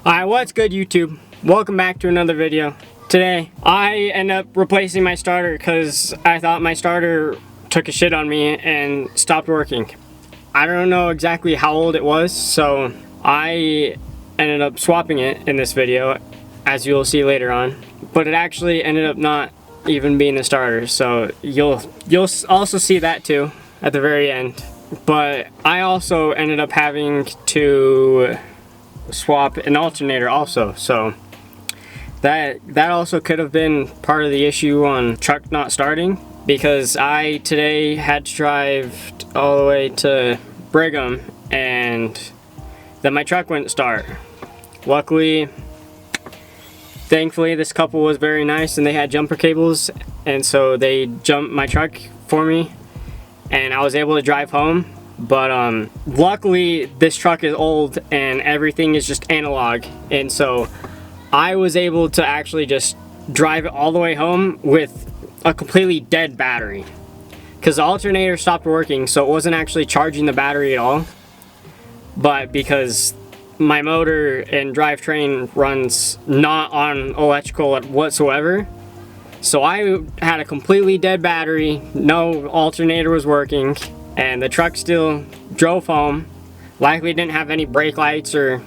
Alright, what's good YouTube? Welcome back to another video. Today, I end up replacing my starter because I thought my starter took a shit on me and stopped working. I don't know exactly how old it was, so I ended up swapping it in this video, as you'll see later on. But it actually ended up not even being the starter, so you'll also see that too at the very end. But I also ended up having to swap an alternator also, so that also could have been part of the issue on truck not starting, because I today had to drive all the way to Brigham and then my truck wouldn't start. Luckily, thankfully, this couple was very nice and they had jumper cables, and so they jumped my truck for me and I was able to drive home. But luckily this truck is old and everything is just analog, and so I was able to actually just drive it all the way home with a completely dead battery, because the alternator stopped working, so it wasn't actually charging the battery at all. But because my motor and drivetrain runs not on electrical whatsoever, so I had a completely dead battery, no alternator was working, and the truck still drove home. Likely didn't have any brake lights, or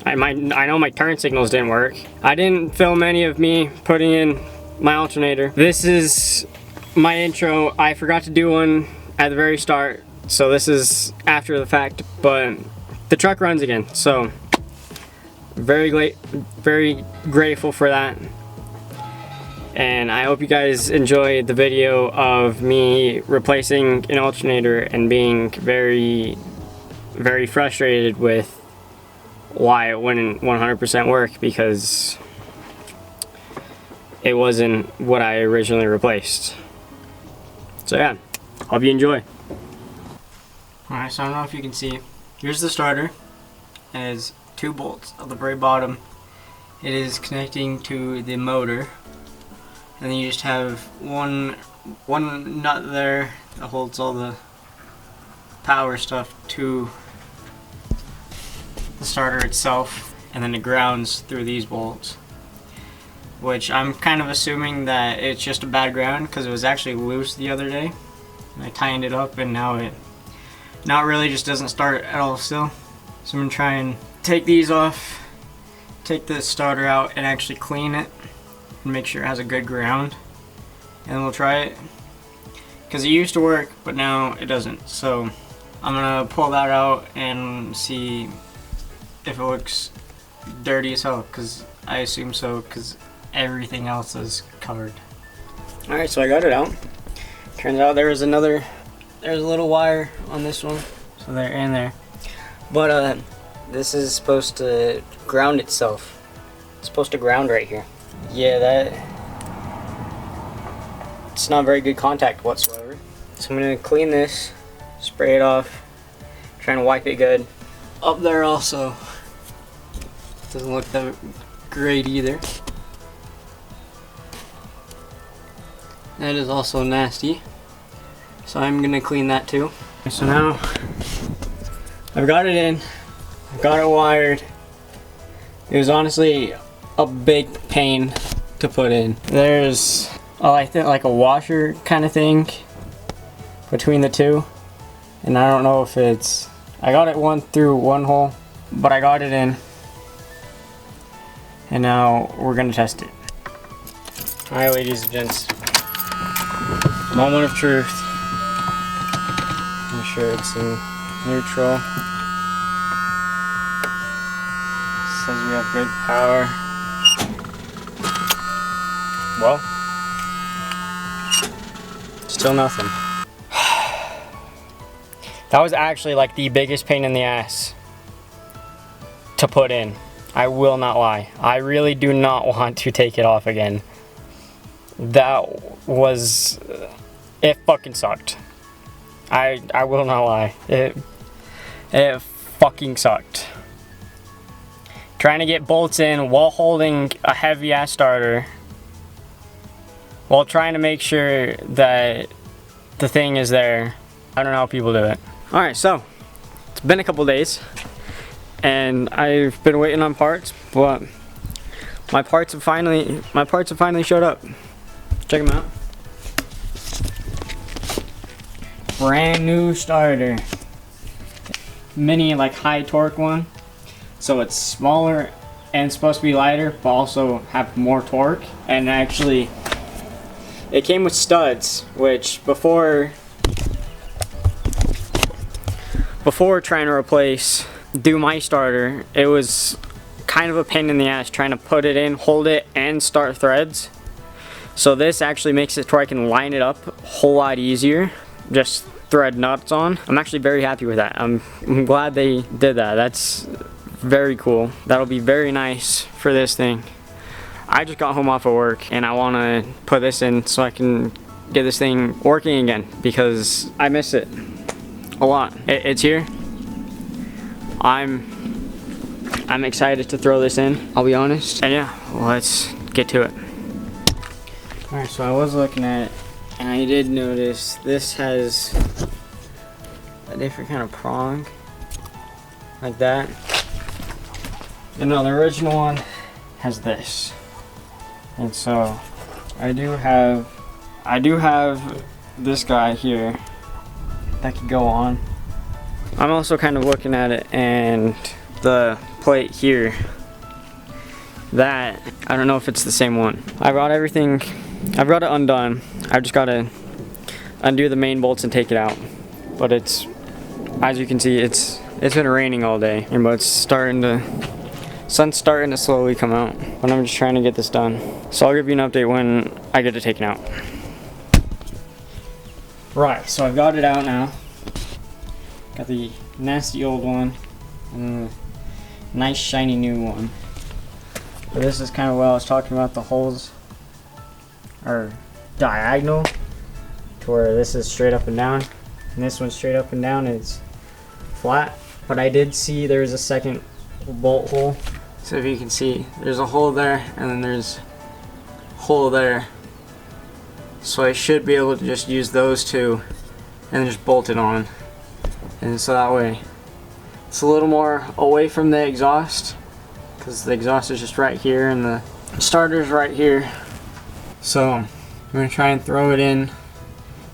I know my turn signals didn't work. I didn't film any of me putting in my alternator. This is my intro. I forgot to do one at the very start, so this is after the fact, but the truck runs again, so very grateful for that. And I hope you guys enjoyed the video of me replacing an alternator and being very frustrated with why it wouldn't 100% work, because it wasn't what I originally replaced. So yeah, hope you enjoy. Alright, so I don't know if you can see. Here's the starter. It has two bolts at the very bottom. It is connecting to the motor. And then you just have one nut there that holds all the power stuff to the starter itself, and then it grounds through these bolts, which I'm kind of assuming that it's just a bad ground because it was actually loose the other day. And I tightened it up and now it really just doesn't start at all still. So I'm gonna try and take these off, take the starter out and actually clean it and make sure it has a good ground, and we'll try it, because it used to work but now it doesn't. So I'm gonna pull that out and see if it looks dirty as hell, because I assume so, because everything else is covered. Alright, so I got it out. Turns out there's a little wire on this one, so there and there, but this is supposed to ground itself. It's supposed to ground right here. Yeah, it's not very good contact whatsoever. So I'm gonna clean this, spray it off, trying to wipe it good. Up there also doesn't look that great either. That is also nasty, so I'm gonna clean that too. So now I've got it in, I've got it wired. It was honestly a big pain to put in. There's I think like a washer kind of thing between the two, and I don't know if it's, I got it through one hole, but I got it in, and now we're gonna test it. Alright, ladies and gents, moment of truth. I'm sure it's in neutral. Says we have good power. Well, still nothing. That was actually like the biggest pain in the ass to put in. I will not lie. I really do not want to take it off again. That was, it fucking sucked. I will not lie. It fucking sucked. Trying to get bolts in while holding a heavy ass starter, while trying to make sure that the thing is there. I don't know how people do it. Alright, so it's been a couple days. and I've been waiting on parts, but my parts have finally showed up. Check them out. Brand new starter. Mini, like, high torque one. So it's smaller and supposed to be lighter, but also have more torque. And actually, it came with studs, which before trying to do my starter, it was kind of a pain in the ass trying to put it in, hold it, and start threads. So this actually makes it to where I can line it up a whole lot easier. Just thread nuts on. I'm actually very happy with that. I'm glad they did that. That's very cool. That'll be very nice for this thing. I just got home off of work and I want to put this in so I can get this thing working again because I miss it a lot. It's here. I'm excited to throw this in, I'll be honest. And yeah, let's get to it. Alright, so I was looking at it and I did notice this has a different kind of prong, like that. And no, the original one has this. And so I do have this guy here that could go on. I'm also kind of looking at it and the plate here, that I don't know if it's the same one. I brought everything, I brought it undone. I just gotta undo the main bolts and take it out. But it's, as you can see, it's been raining all day, but it's sun's starting to slowly come out. But I'm just trying to get this done. So I'll give you an update when I get it taken out. Right, so I've got it out now. Got the nasty old one and the nice shiny new one. But this is kind of what I was talking about. The holes are diagonal to where this is straight up and down, and this one's straight up and down is flat. But I did see there's a second bolt hole. So if you can see, there's a hole there and then there's a hole there. So I should be able to just use those two and just bolt it on. And so that way it's a little more away from the exhaust, because the exhaust is just right here and the starter's right here. So I'm gonna try and throw it in.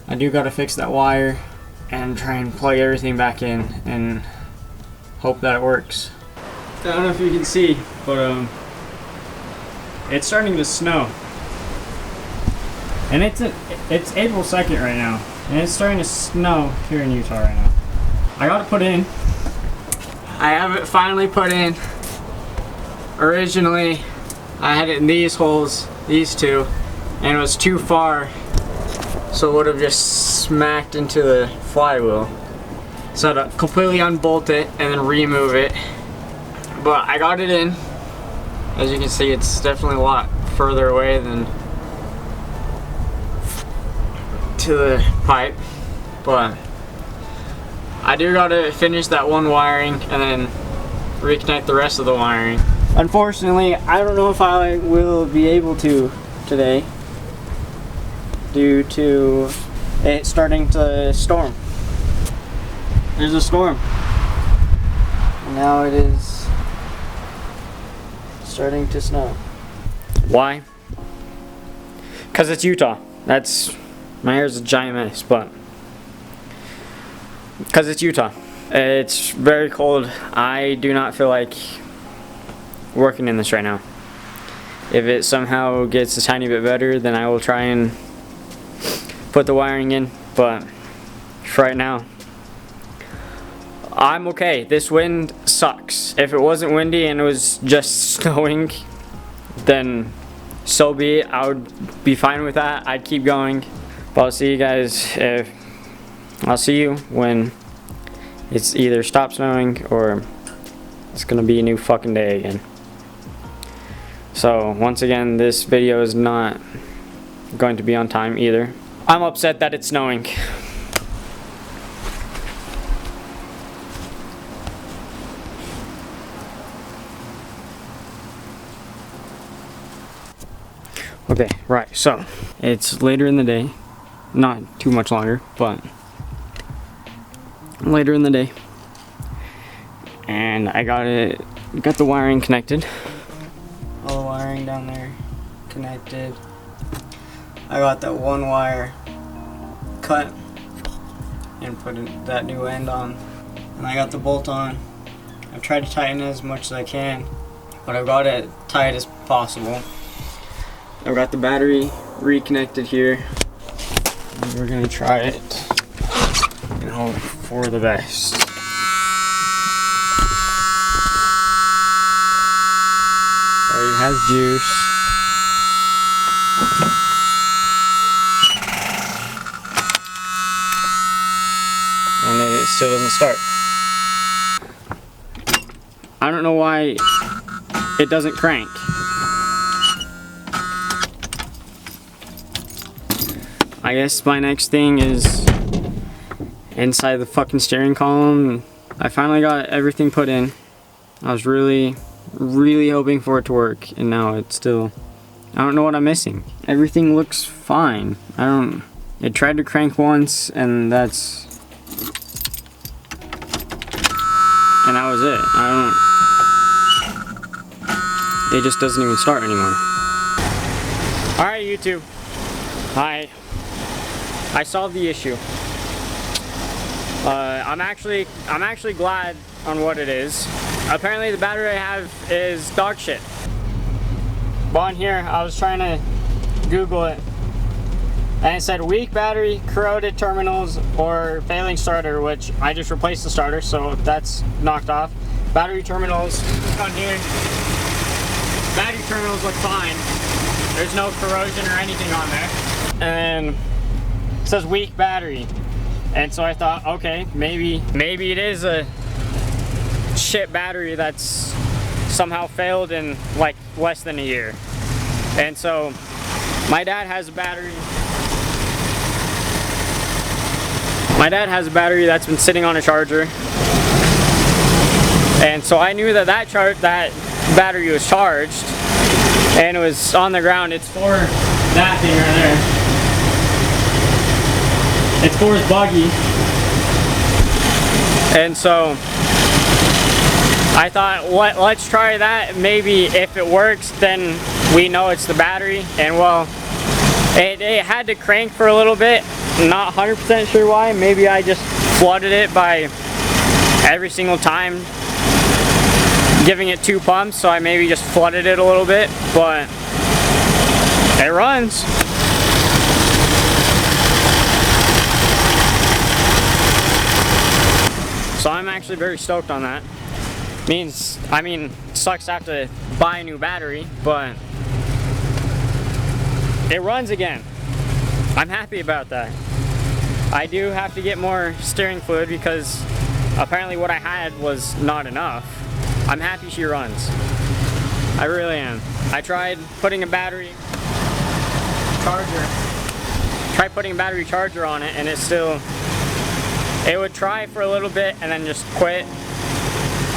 I do gotta fix that wire and try and plug everything back in and hope that it works. I don't know if you can see, but it's starting to snow. And it's April 2nd right now, and it's starting to snow here in Utah right now. I got it put in. I have it finally put in. Originally, I had it in these holes, these two, and it was too far, so it would have just smacked into the flywheel. So I had to completely unbolt it and then remove it. But I got it in. As you can see, it's definitely a lot further away than to the pipe, but I do gotta finish that one wiring and then reconnect the rest of the wiring. Unfortunately, I don't know if I will be able to today due to it starting to storm. There's a storm. Now it is starting to snow. Why? Because it's Utah. My hair's a giant mess, but because it's Utah. It's very cold. I do not feel like working in this right now. If it somehow gets a tiny bit better, then I will try and put the wiring in, but for right now, I'm okay. This wind sucks. If it wasn't windy and it was just snowing, then so be it. I would be fine with that. I'd keep going. But I'll see you guys I'll see you when it's either stopped snowing or it's gonna be a new fucking day again. So once again, this video is not going to be on time either. I'm upset that it's snowing. Okay, right, so it's later in the day. Not too much longer, but later in the day. and I got the wiring connected. All the wiring down there connected. I got that one wire cut and put that new end on, and I got the bolt on. I've tried to tighten it as much as I can, but I've got it tight as possible. I've got the battery reconnected here. And we're gonna try it and hope for the best. It has juice. And it still doesn't start. I don't know why it doesn't crank. I guess my next thing is inside the fucking steering column. I finally got everything put in. I was really hoping for it to work, and now it's still, I don't know what I'm missing. Everything looks fine. It tried to crank once, and that was it. It just doesn't even start anymore. Alright, YouTube. I solved the issue. I'm actually glad on what it is. Apparently the battery I have is dog shit. But on here, I was trying to Google it, and it said weak battery, corroded terminals, or failing starter, which I just replaced the starter, so that's knocked off. Battery terminals on here. Battery terminals look fine. There's no corrosion or anything on there. And it says weak battery. And so I thought, okay, maybe it is a shit battery that's somehow failed in like less than a year. And so my dad has a battery. My dad has a battery that's been sitting on a charger. And so I knew that that battery was charged and it was on the ground. It's for that thing right there. It's for his buggy. And so I thought, let's try that. Maybe if it works, then we know it's the battery. And well, it had to crank for a little bit. Not 100% sure why. Maybe I just flooded it by every single time giving it 2 pumps, so I maybe just flooded it a little bit, but it runs. So I'm actually very stoked on that. I mean, it sucks to have to buy a new battery, but it runs again. I'm happy about that. I do have to get more steering fluid because apparently what I had was not enough. I'm happy she runs. I really am. I tried putting a battery charger on it, and it would try for a little bit and then just quit.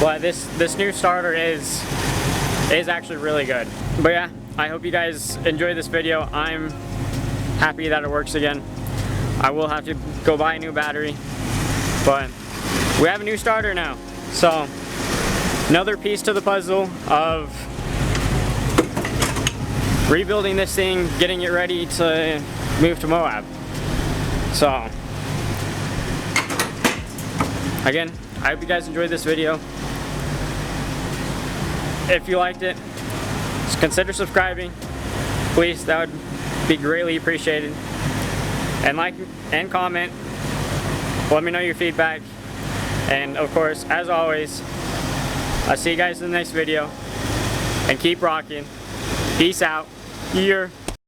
But this new starter is actually really good. But yeah, I hope you guys enjoyed this video. I'm happy that it works again. I will have to go buy a new battery, but we have a new starter now. So another piece to the puzzle of rebuilding this thing, getting it ready to move to Moab. So again, I hope you guys enjoyed this video. If you liked it, just consider subscribing. Please, that would be greatly appreciated. And like and comment. Let me know your feedback. And of course, as always, I'll see you guys in the next video. And keep rocking. Peace out. Yeah.